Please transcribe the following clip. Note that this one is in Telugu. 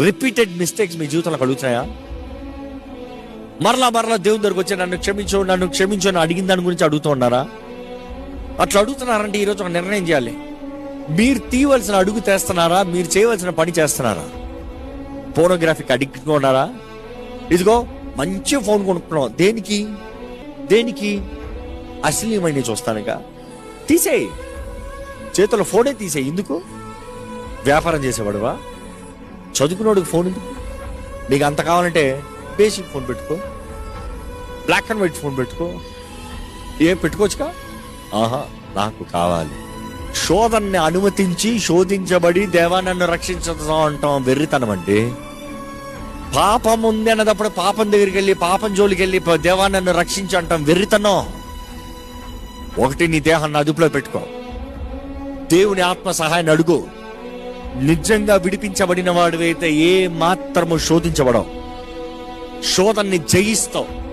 రిపీటెడ్ మిస్టేక్స్ మీ జీవితంలో కలుగుతున్నాయా? మరలా దేవుని దగ్గరకు వచ్చి నన్ను క్షమించు అని అడిగిన దాని గురించి అడుగుతూ ఉన్నారా? అట్లా అడుగుతున్నారంటే ఈరోజు ఒక నిర్ణయం చేయాలి. మీరు తీయవలసిన అడుగు తెస్తున్నారా? మీరు చేయవలసిన పని చేస్తున్నారా? పోర్నోగ్రఫీకి అడిక్ట్గా ఉన్నారా? ఇదిగో మంచి ఫోన్ కొనుక్కున్నాం, దేనికి అశ్లీలమైన చూస్తానుగా, తీసేయి, చేతుల్లో ఫోనే తీసేయి. ఎందుకు? వ్యాపారం చేసేవాడువా? చదువుకున్నోడికి ఫోన్ ఎందుకు? నీకు అంత కావాలంటే బేసిక్ ఫోన్ పెట్టుకో, బ్లాక్ అండ్ వైట్ ఫోన్ పెట్టుకో, పెట్టుకోవచ్చుగా. నాకు కావాలి. శోధనని అనుమతించి శోధించబడి దేవా నన్ను రక్షించడం అంటాం వెర్రితనం అండి. పాపం ఉంది అన్నదప్పుడు పాపం దగ్గరికి వెళ్ళి పాపం జోలికి వెళ్ళి దేవా నన్ను రక్షించి అంటాం వెర్రితనం. ఒకటి, నీ దేహాన్ని అదుపులో పెట్టుకో, దేవుని ఆత్మ సహాయాన్ని అడుగు. నిజంగా విడిపించబడిన వాడివైతే ఏ మాత్రము శోధించబడవు, శోధనని జయిస్తావు.